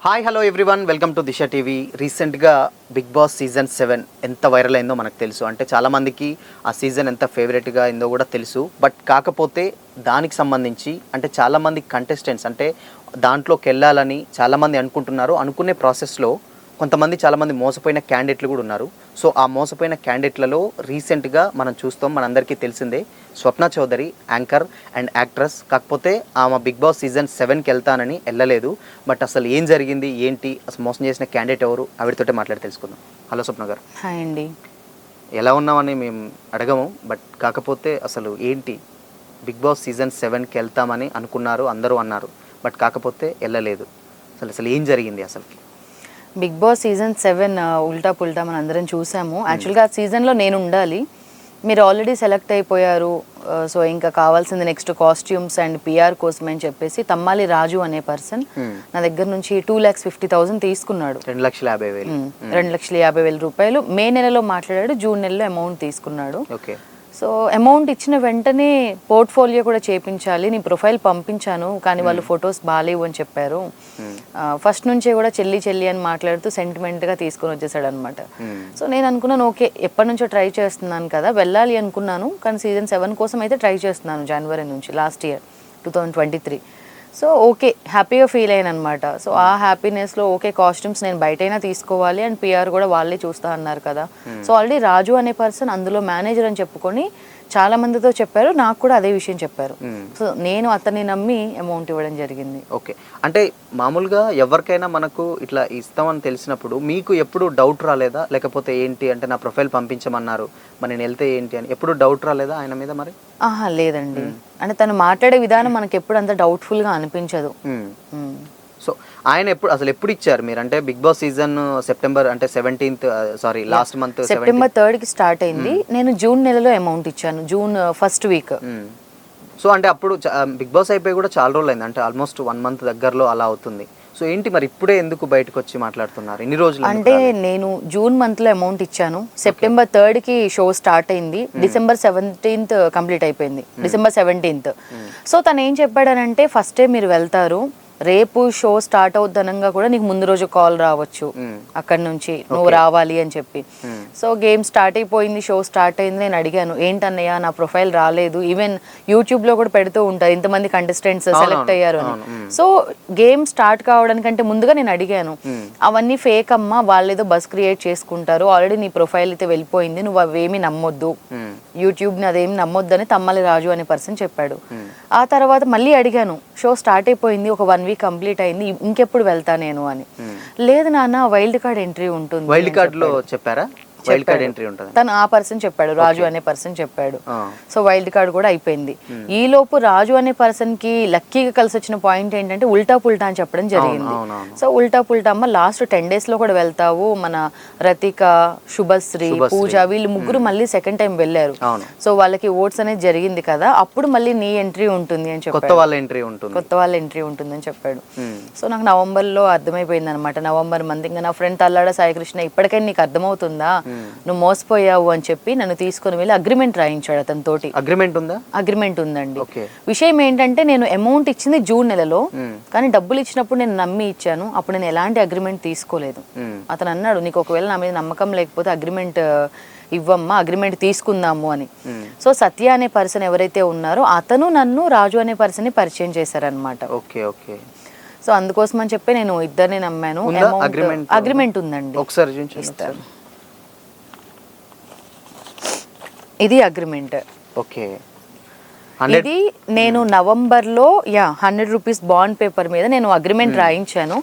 Hi hello everyone, welcome to Disha TV. రీసెంట్గా big boss season 7 ఎంత viral అయిందో మనకు తెలుసు. అంటే చాలామందికి ఆ సీజన్ ఎంత ఫేవరెట్గా అయిందో కూడా తెలుసు. బట్ కాకపోతే దానికి సంబంధించి అంటే చాలామంది కంటెస్టెంట్స్ అంటే దాంట్లోకి వెళ్ళాలని చాలామంది అనుకుంటున్నారు. అనుకునే ప్రాసెస్లో కొంతమంది చాలామంది మోసపోయిన క్యాండిడేట్లు కూడా ఉన్నారు. సో ఆ మోసపోయిన క్యాండిడేట్లలో రీసెంట్గా మనం చూస్తాం, మనందరికీ తెలిసిందే, స్వప్న చౌదరి యాంకర్ అండ్ యాక్ట్రెస్. కాకపోతే ఆమె బిగ్ బాస్ సీజన్ 7కి వెళ్తానని వెళ్ళలేదు. బట్ అసలు ఏం జరిగింది, ఏంటి, అసలు మోసం చేసిన క్యాండిడేట్ ఎవరు, ఆవిడతోటే మాట్లాడి తెలుసుకుందాం. హలో స్వప్న గారు. హాయ్ అండి. ఎలా ఉన్నామని మేము అడగము, బట్ కాకపోతే అసలు ఏంటి, బిగ్ బాస్ సీజన్ 7కి వెళ్తామని అనుకున్నారు, అందరూ అన్నారు, బట్ కాకపోతే వెళ్ళలేదు. అసలు ఏం జరిగింది అసలుకి? బిగ్ బాస్ సీజన్ 7 ఉల్టా పుల్టా మనం అందరం చూసాము. యాక్చువల్గా ఆ సీజన్లో నేను ఉండాలి, మీరు ఆల్రెడీ సెలెక్ట్ అయిపోయారు, సో ఇంకా కావాల్సింది నెక్స్ట్ కాస్ట్యూమ్స్ అండ్ పిఆర్ కోసం అని చెప్పేసి తమ్మాలి రాజు అనే పర్సన్ నా దగ్గర నుంచి 2,50,000 తీసుకున్నాడు. 2,50,000 రూపాయలు మే నెలలో మాట్లాడాడు, జూన్ నెలలో అమౌంట్ తీసుకున్నాడు. ఓకే. సో అమౌంట్ ఇచ్చిన వెంటనే పోర్ట్ఫోలియో కూడా చేయించాలి, నీ ప్రొఫైల్ పంపించాను, కానీ వాళ్ళు ఫొటోస్ బాగాలేవు అని చెప్పారు. ఫస్ట్ నుంచే కూడా చెల్లి చెల్లి అని మాట్లాడుతూ సెంటిమెంట్గా తీసుకొని వచ్చేసాడు అనమాట. సో నేను అనుకున్నాను, ఓకే ఎప్పటి నుంచో ట్రై చేస్తున్నాను కదా, వెళ్ళాలి అనుకున్నాను, కానీ సీజన్ 7 కోసం అయితే ట్రై చేస్తున్నాను జనవరి నుంచి, లాస్ట్ ఇయర్ 2023. సో ఓకే హ్యాపీగా ఫీల్ అయ్యాను అనమాట. సో ఆ హ్యాపీనెస్లో ఓకే కాస్ట్యూమ్స్ నేను బయటైనా తీసుకోవాలి అండ్ పిఆర్ కూడా వాళ్ళే చూస్తా అన్నారు కదా. సో ఆల్రెడీ రాజు అనే పర్సన్ అందులో మేనేజర్ అని చెప్పుకొని చాలా మందితో చెప్పారు, నాకు కూడా అదే విషయం చెప్పారు. సో నేను అతన్ని నమ్మి అమౌంట్ ఇవ్వడం జరిగింది. ఓకే. అంటే మామూలుగా ఎవరికైనా మనకు ఇట్లా ఇస్తామని తెలిసినప్పుడు మీకు ఎప్పుడు డౌట్ రాలేదా, లేకపోతే ఏంటి అంటే నా ప్రొఫైల్ పంపించమన్నారు మరి నేను వెళ్తే ఏంటి అని ఎప్పుడు డౌట్ రాలేదా ఆయన మీద? మరి లేదండి, అంటే తను మాట్లాడే విధానం మనకి ఎప్పుడు అంత డౌట్ఫుల్గా అనిపించదు. సో ఆయన ఎప్పుడు ఇచ్చారు మీరు? అంటే బిగ్ బాస్ సీజన్ సెప్టెంబర్ అంటే 17th లాస్ట్ మంత్ సెప్టెంబర్ 3కి స్టార్ట్ అయింది. నేను జూన్ నెలలో అమౌంట్ ఇచ్చాను, జూన్ ఫస్ట్ వీక్. సో అంటే అప్పుడు బిగ్ బాస్ అయిపోయి కూడా చాలా రోజులు అయింది, అంటే ఆల్మోస్ట్ 1 month దగ్గరలో అలా అవుతుంది. సో ఏంటి మరి ఇప్పుడే ఎందుకు బయటకు వచ్చి మాట్లాడుతున్నారు ఇన్ని రోజులు? అంటే నేను జూన్ మంత్లో అమౌంట్ ఇచ్చాను, సెప్టెంబర్ 3కి షో స్టార్ట్ అయింది, డిసెంబర్ 17th కంప్లీట్ అయిపోయింది, డిసెంబర్ 17th. సో తను ఏం చెప్పాడనంటే ఫస్టే మీరు వెళ్తారు, రేపు షో స్టార్ట్ అవుద్దనంగా కూడా నీకు ముందు రోజు కాల్ రావచ్చు అక్కడ నుంచి నువ్వు రావాలి అని చెప్పి. సో గేమ్ స్టార్ట్ అయిపోయింది, షో స్టార్ట్ అయింది. నేను అడిగాను ఏంటన్నయ్య నా ప్రొఫైల్ రాలేదు, ఈవెన్ యూట్యూబ్లో కూడా పెడుతూ ఉంటారు ఇంతమంది కంటెస్టెంట్స్ సెలెక్ట్ అయ్యారు అని. సో గేమ్ స్టార్ట్ కావడానికంటే ముందుగా నేను అడిగాను, అవన్నీ ఫేక్ అమ్మా, వాళ్ళేదో బస్ క్రియేట్ చేసుకుంటారు, ఆల్రెడీ నీ ప్రొఫైల్ అయితే వెళ్ళిపోయింది, నువ్వు అవేమి నమ్మొద్దు, యూట్యూబ్ని అదేమి నమ్మొద్దు అని తమ్మలి రాజు అనే పర్సన్ చెప్పాడు. ఆ తర్వాత మళ్ళీ అడిగాను, షో స్టార్ట్ అయిపోయింది, ఒక 1 week కంప్లీట్ అయింది, ఇంకెప్పుడు వెళ్తా నేను అని. లేదు నాన్న వైల్డ్ కార్డ్ ఎంట్రీ ఉంటుంది. వైల్డ్ కార్డ్ లో చెప్పారా? వైల్డ్ కార్డ్ ఎంట్రీ ఉంటుంది తను ఆ పర్సన్ చెప్పాడు, రాజు అనే పర్సన్ చెప్పాడు. సో వైల్డ్ కార్డ్ కూడా అయిపోయింది. ఈ లోపు రాజు అనే పర్సన్ కి లక్కీగా కలిసి వచ్చిన పాయింట్ ఏంటంటే ఉల్టా పుల్టా అని చెప్పడం జరిగింది. సో ఉల్టా పుల్టా అమ్మ లాస్ట్ 10 days లో కూడా వెళ్తావు, మన రతిక, శుభశ్రీ, పూజ వీళ్ళు ముగ్గురు మళ్ళీ సెకండ్ టైం వెళ్ళారు. సో వాళ్ళకి ఓట్స్ అనేది జరిగింది కదా, అప్పుడు మళ్ళీ నీ ఎంట్రీ ఉంటుంది అని చెప్పాడు, కొత్త వాళ్ళ ఎంట్రీ ఉంటుంది అని చెప్పాడు. సో నాకు నవంబర్లో అర్థమైపోయింది అనమాట, నవంబర్ మంత్. ఇంకా నా ఫ్రెండ్ తల్లాడ సాయికృష్ణ ఇప్పటికైనా నీకు అర్థమవుతుందా, నువ్వు మోసపోయావు అని చెప్పి నన్ను తీసుకుని వెళ్ళి అగ్రిమెంట్ రాయించాడు అతని తోటి. అగ్రిమెంట్ ఉందండి. విషయం ఏంటంటే నేను అమౌంట్ ఇచ్చింది జూన్ నెలలో, కానీ డబ్బులు ఇచ్చినప్పుడు నేను నమ్మి ఇచ్చాను, అప్పుడు నేను ఎలాంటి అగ్రిమెంట్ తీసుకోలేదు. అతను అన్నాడు నీకు ఒకవేళ నా మీద నమ్మకం లేకపోతే అగ్రిమెంట్ ఇవ్వమ్మా, అగ్రిమెంట్ తీసుకుందాము అని. సో సత్య అనే పర్సన్ ఎవరైతే ఉన్నారో అతను నన్ను రాజు అనే పర్సన్ ని పరిచయం చేశారనమాట. సో అందుకోసం అని చెప్పి నేను ఇద్దరిని నమ్మాను. అగ్రిమెంట్ ఉందండి, ఒకసారి ఇస్తారు. ఇది అగ్రిమెంట్. ఓకే. ఇది నేను నవంబర్లో 100 రూపీస్ బాండ్ పేపర్ మీద నేను అగ్రిమెంట్ రాయించాను.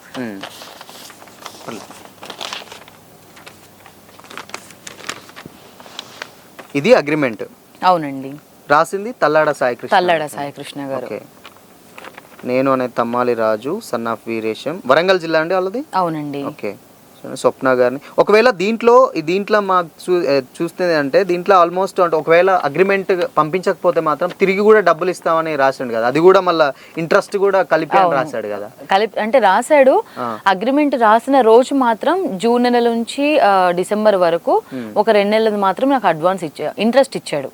ఇది అగ్రిమెంట్. అవునండి. రాసింది తల్లాడ సాయికృష్ణ గారు. నేను అనే తమ్మాలి రాజు, సన్ ఆఫ్ వీరేశం, వరంగల్ జిల్లా అండి వాళ్ళది. అవునండి. ఓకే. సో స్వప్న గారిని. ఒకవేళ దీంట్లో మాకు చూస్తే అంటే దీంట్లో ఆల్మోస్ట్ అంటే ఒకవేళ అగ్రిమెంట్ పంపించకపోతే మాత్రం తిరిగి కూడా డబ్బులు ఇస్తామని రాసాడు కదా, అది కూడా మళ్ళీ ఇంట్రెస్ట్ కూడా కలిపి అని రాశాడు కదా. అంటే రాశాడు. అగ్రిమెంట్ రాసిన రోజు మాత్రం జూన్ నెల నుంచి డిసెంబర్ వరకు ఒక 2 నెలలు మాత్రం నాకు అడ్వాన్స్ ఇంట్రెస్ట్ ఇచ్చాడు.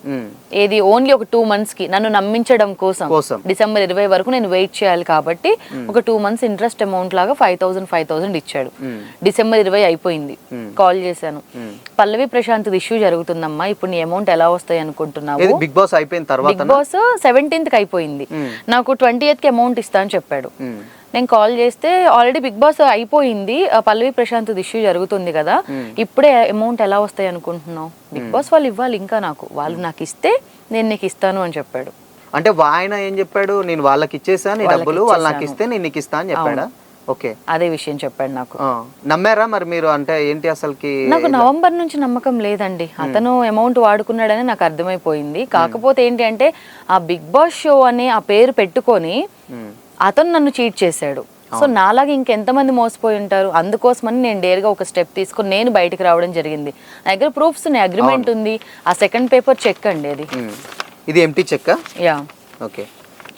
ఏది ఓన్లీ ఒక 2 months కి నన్ను నమ్మించడం కోసం డిసెంబర్ 20 వరకు నేను వెయిట్ చేయాలి కాబట్టి ఒక 2 months ఇంట్రెస్ట్ అమౌంట్ లాగా 5,000 ఇచ్చాడు. డిసెంబర్ 20 అయిపోయింది. కాల్ చేశాను, పల్లవి ప్రశాంత్ ఇష్యూ జరుగుతుందమ్మా, ఇప్పుడు నీ అమౌంట్ ఎలా వస్తాయి అనుకుంటున్నావు? బిగ్ బాస్ అయిపోయిన తర్వాత బిగ్ బాస్ 17th కి అయిపోయింది, నాకు 20th కి అమౌంట్ ఇస్తా అని చెప్పాడు. నేను కాల్ చేస్తే ఆల్రెడీ బిగ్ బాస్ అయిపోయింది, పల్లవి ప్రశాంత్ ఇష్యూ జరుగుతుంది కదా, ఇప్పుడే అమౌంట్ ఎలా వస్తాయి అనుకుంటున్నావు? బిగ్ బాస్ వాళ్ళు ఇవ్వాలి, ఇంకా వాళ్ళు నాకు ఇస్తే నేను నీకు ఇస్తాను అని చెప్పాడు. అంటే ఆయన ఏం చెప్పాడు, నేను వాళ్ళకి ఇచ్చేసాను డబ్బులు, వాళ్ళు నాకు ఇస్తే నేను నీకు ఇస్తా అని చెప్పాడా? ఓకే, అదే విషయం చెప్పాడు నాకు. నమ్మారా మరి మీరు? అంటే ఏంటి అసలుకి? నాకు నవంబర్ నుంచి నమ్మకం లేదండి, అతను అమౌంట్ వాడుకున్నాడని నాకు అర్థమైపోయింది. కాకపోతే ఏంటి అంటే ఆ బిగ్ బాస్ షో అని ఆ పేరు పెట్టుకొని అతను నన్ను చీట్ చేశాడు. సో నాలాగా ఇంకెంతమంది మోసపోయి ఉంటారు. అందుకోసమని నేను డేర్గా ఒక స్టెప్ తీసుకొని నేను బయటకు రావడం జరిగింది. నా దగ్గర ప్రూఫ్స్ ఉన్నాయి, అగ్రిమెంట్ ఉంది, ఆ సెకండ్ పేపర్ చెక్ అండి అది. ఇది ఎంటీ చెక్? యా, ఓకే,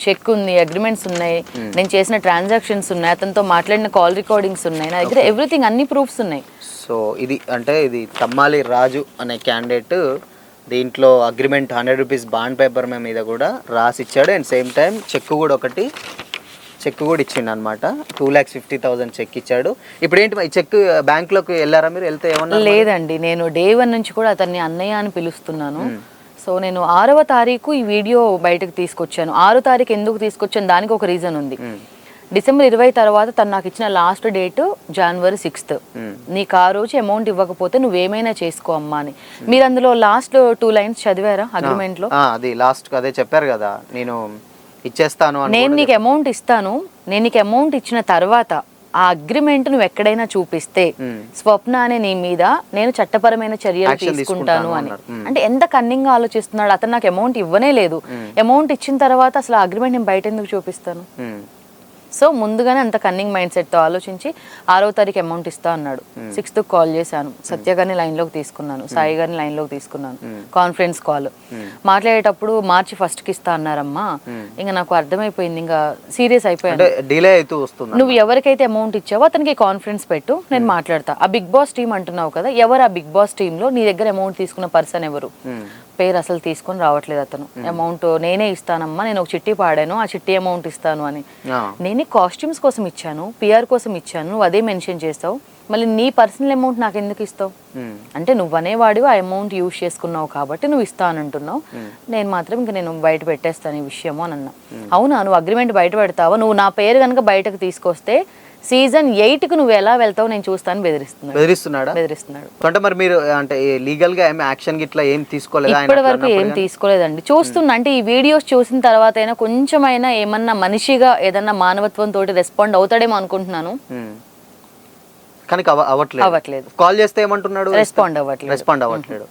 చెక్ ఉంది, అగ్రిమెంట్స్ ఉన్నాయి, నేను చేసిన ట్రాన్సాక్షన్స్ ఉన్నాయి, అతనితో మాట్లాడిన కాల్ రికార్డింగ్స్ ఉన్నాయి, నా దగ్గర ఎవ్రీథింగ్, అన్ని ప్రూఫ్స్ ఉన్నాయి. సో ఇది అంటే ఇది తమ్మాలి రాజు అనే క్యాండిడేట్ దీంట్లో అగ్రిమెంట్ 100 రూపీస్ బాండ్ పేపర్ మీద కూడా రాసిచ్చాడు. అండ్ సేమ్ టైం చెక్ కూడా ఇచ్చిండు అనమాట. 2,50,000 చెక్ ఇచ్చాడు. ఇప్పుడు ఏంటి ఈ చెక్ బ్యాంక్లోకి వెళ్ళారా మీరు? వెళ్తే ఏమన్నా? లేదండి, నేను డే 1 నుంచి కూడా అతన్ని అన్నయ్య అని పిలుస్తున్నాను. సో నేను 6వ తారీఖు ఈ వీడియో బయటకు తీసుకొచ్చాను. 6వ తారీఖు ఎందుకు తీసుకొచ్చాను, దానికి ఒక రీజన్ ఉంది. డిసెంబర్ 20 తర్వాత తను నాకు ఇచ్చిన లాస్ట్ డేట్ జనవరి 6th. నీకు ఆ రోజు అమౌంట్ ఇవ్వకపోతే నువ్వేమైనా చేసుకో అమ్మా అని. మీరు అందులో లాస్ట్ 2 lines చదివారా అగ్రిమెంట్ లో? అది లాస్ట్ అదే చెప్పారు కదా, నేను ఇచ్చేస్తాను, నేను నీకు అమౌంట్ ఇస్తాను, నేను నీకు అమౌంట్ ఇచ్చిన తర్వాత ఆ అగ్రిమెంట్ నువ్వు ఎక్కడైనా చూపిస్తే స్వప్న అనే నీ మీద నేను చట్టపరమైన చర్యలు తీసుకుంటాను అని. అంటే ఎంత కన్నింగ్ గా ఆలోచిస్తున్నాడు అతను. నాకు అమౌంట్ ఇవ్వనే లేదు, అమౌంట్ ఇచ్చిన తర్వాత అసలు ఆ అగ్రిమెంట్ నేను బయట ఎందుకు చూపిస్తాను? సో ముందుగానే అంత కన్నింగ్ మైండ్ సెట్తో ఆలోచించి 6వ తారీఖు అమౌంట్ ఇస్తా అన్నాడు. 6th కాల్ చేశాను, సత్య గారిని లైన్లోకి తీసుకున్నాను, సాయి గారిని లైన్లోకి తీసుకున్నాను, కాన్ఫరెన్స్ కాల్ మాట్లాడేటప్పుడు మార్చి 1st ఇస్తా అన్నారమ్మా. ఇంకా నాకు అర్థమైపోయింది, ఇంకా సీరియస్ అయిపోయాను. నువ్వు ఎవరికైతే అమౌంట్ ఇచ్చావో అతనికి కాన్ఫరెన్స్ పెట్టు, నేను మాట్లాడతా. ఆ బిగ్ బాస్ టీమ్ అంటున్నావు కదా, ఎవరు ఆ బిగ్ బాస్ టీంలో నీ దగ్గర అమౌంట్ తీసుకున్న పర్సన్ ఎవరు? పేరు అసలు తీసుకొని రావట్లేదు అతను. అమౌంట్ నేనే ఇస్తానమ్మా, నేను ఒక చిట్టి పాడాను, ఆ చిట్టి అమౌంట్ ఇస్తాను అని. నేనే కాస్ట్యూమ్స్ కోసం ఇచ్చాను, పిఆర్ కోసం ఇచ్చాను, నువ్వు అదే మెన్షన్ చేస్తావు, మళ్ళీ నీ పర్సనల్ అమౌంట్ నాకు ఎందుకు ఇస్తావు? అంటే నువ్వు అనేవాడివి ఆ అమౌంట్ యూజ్ చేసుకున్నావు కాబట్టి నువ్వు ఇస్తా అని అంటున్నావు, నేను మాత్రం ఇంకా నేను బయట పెట్టేస్తాను ఈ విషయము అని అన్నా. అవునా, నువ్వు అగ్రిమెంట్ బయట పెడతావా? నువ్వు నా పేరు కనుక బయటకు తీసుకొస్తే సీజన్ 8కు నువ్వు ఎలా వెళ్తావు నేను చూస్తాను బెదిరిస్తున్నాడు. అంటే మరి మీరు అంటే లీగల్ గా యాక్షన్ గిట్లా ఏం తీసుకోలేదు? ఇప్పటి వరకు ఏం తీసుకోలేదండి. చూస్తున్నా, అంటే ఈ వీడియోస్ చూసిన తర్వాత అయినా కొంచెమైనా ఏమన్నా మనిషిగా ఏదన్నా మానవత్వం తోటి రెస్పాండ్ అవుతాడేమో అనుకుంటున్నాను. కానీ అవ్వట్లేదు. కాల్ చేస్తే ఏమంటున్నాడు? రెస్పాండ్ అవ్వట్లేదు.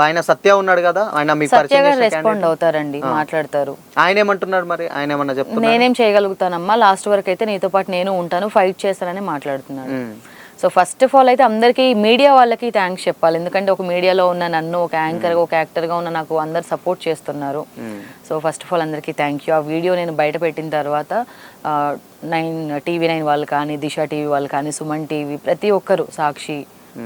ఆయన సత్య ఉన్నాడు కదా, ఆయన మీకు రెస్పాండ్ అవుతారండి, మాట్లాడతారు. ఆయన ఏమంటున్నాడు మరి? ఆయన ఏమన్నా చెప్తున్నారు? నేనేం చేయగలుగుతానమ్మా, లాస్ట్ వరకు అయితే నీతో పాటు నేను ఉంటాను, ఫైట్ చేస్తానని మాట్లాడుతున్నాడు. సో ఫస్ట్ ఆఫ్ ఆల్ అయితే అందరికీ మీడియా వాళ్ళకి థ్యాంక్స్ చెప్పాలి, ఎందుకంటే ఒక మీడియాలో ఉన్న నన్ను ఒక యాంకర్గా ఒక యాక్టర్గా ఉన్న నాకు అందరు సపోర్ట్ చేస్తున్నారు. సో ఫస్ట్ ఆఫ్ ఆల్ అందరికీ థ్యాంక్ యూ. ఆ వీడియో నేను బయట పెట్టిన తర్వాత 9 వాళ్ళు కానీ, దిశ టీవీ వాళ్ళు కానీ, సుమన్ టీవీ, ప్రతి ఒక్కరు, సాక్షి,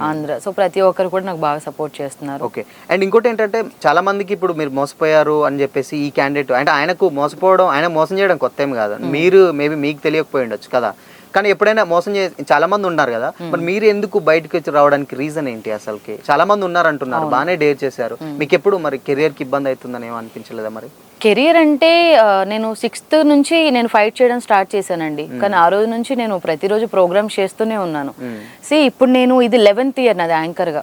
ఆంధ్ర, సో ప్రతి ఒక్కరు కూడా నాకు బాగా సపోర్ట్ చేస్తున్నారు. ఓకే. అండ్ ఇంకోటి ఏంటంటే చాలా మందికి ఇప్పుడు మీరు మోసపోయారు అని చెప్పేసి ఈ క్యాండిడేట్ అంటే ఆయనకు మోసపోవడం, ఆయన మోసం చేయడం కొత్త ఏం కాదు, మీరు మేబీ మీకు తెలియకపోయి ఉండొచ్చు కదా, కానీ ఎప్పుడైనా మోసం చాలా మంది ఉన్నారు కదా, మరి మీరు ఎందుకు బయటకు వచ్చి రావడానికి రీజన్ ఏంటి? అసలుకి చాలా మంది ఉన్నారంటున్నారు, బాగానే డేర్ చేశారు, మీకు ఎప్పుడు మరి కెరియర్ కి ఇబ్బంది అవుతుందని ఏమో అనిపించలేదా మరి? కెరియర్ అంటే నేను 6th నుంచి నేను ఫైట్ చేయడం స్టార్ట్ చేశానండి, కానీ ఆ రోజు నుంచి నేను ప్రతిరోజు ప్రోగ్రామ్స్ చేస్తూనే ఉన్నాను. ఇప్పుడు నేను ఇది 11th ఇయర్ నాది యాంకర్గా.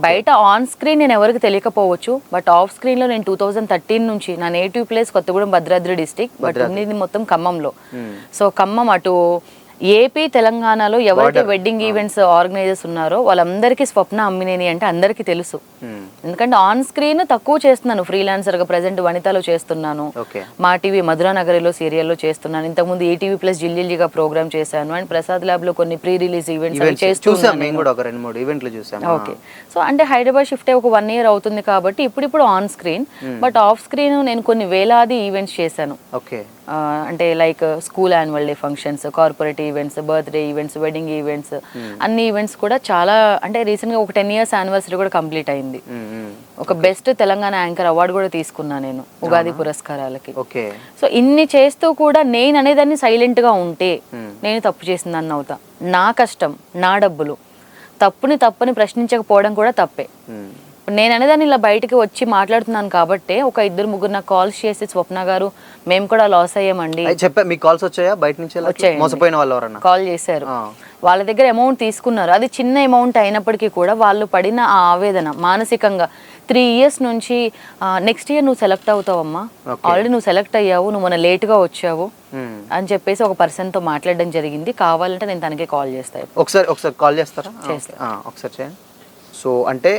బయట ఆన్ స్క్రీన్ నేను ఎవరికి తెలియకపోవచ్చు, బట్ ఆఫ్ స్క్రీన్ లో నేను 2013 నుంచి, నా native place Kothagudem Bhadradri district, but ఉన్నది మొత్తం ఖమ్మంలో. సో ఖమ్మం అటు ఏపీ తెలంగాణలో ఎవరైతే వెడ్డింగ్ ఈవెంట్స్ ఆర్గనైజర్స్ ఉన్నారో వాళ్ళందరికీ స్వప్న అమ్మినేని అంటే అందరికీ తెలుసు. ఎందుకంటే ఆన్ స్క్రీన్ తక్కువ చేస్తున్నాను, ఫ్రీలాన్సర్గా ప్రజెంట్ వనితలో చేస్తున్నాను, మా టీవీ మధురా నగరిలో సీరియల్లో చేస్తున్నాను, ఇంతకుముందు ఈటీవీ ప్లస్ జిల్లిగా ప్రోగ్రామ్ చేశాను, అండ్ ప్రసాద్ ల్యాబ్ లో కొన్ని ప్రీ రిలీజ్ ఈవెంట్స్ చేస్తున్నాను. ఓకే, సో అంటే హైదరాబాద్ షిఫ్ట్ ఒక 1 year అవుతుంది కాబట్టి ఇప్పుడు on screen, but off screen నేను కొన్ని వేలాది ఈవెంట్స్ చేశాను. అంటే like school annual day functions, corporate events, birthday events, wedding events, అన్ని ఈవెంట్స్ కూడా చాలా. అంటే రీసెంట్గా ఒక 10 years యానివర్సరీ కూడా కంప్లీట్ అయింది. ఒక బెస్ట్ తెలంగాణ యాంకర్ అవార్డు కూడా తీసుకున్నా నేను ఉగాది పురస్కారాలకి. సో ఇన్ని చేస్తూ కూడా నేను అనేదాన్ని సైలెంట్గా ఉంటే నేను తప్పు చేసిందని అవుతా. నా కష్టం, నా డబ్బులు, తప్పని ప్రశ్నించకపోవడం కూడా తప్పే. నేను అనేదాన్ని ఇలా బయటకు వచ్చి మాట్లాడుతున్నాను కాబట్టి ఒక 2-3 నాకు కాల్స్ చేసి స్వప్న గారు మేము కూడా లాస్ అయ్యామండి చెప్పా. మీకు కాల్స్ వచ్చాయా బయట నుంచి? మోసపోయిన వాళ్ళు ఎవరన్నా కాల్ చేశారు, వాళ్ళ దగ్గర అమౌంట్ తీసుకున్నారు. అది చిన్న అమౌంట్ అయినప్పటికీ కూడా వాళ్ళు పడిన ఆ ఆవేదన మానసికంగా 3 years నుంచి నెక్స్ట్ ఇయర్ నువ్వు సెలెక్ట్ అవుతావమ్మా, ఆల్రెడీ నువ్వు సెలెక్ట్ అయ్యావు, నువ్వు మన లేట్గా వచ్చావు అని చెప్పేసి ఒక పర్సన్తో మాట్లాడడం జరిగింది. కావాలంటే నేను తనకే కాల్ చేస్తాను. ఒకసారి కాల్ చేస్తారా? ఒకసారి చేయండి. సో అంటే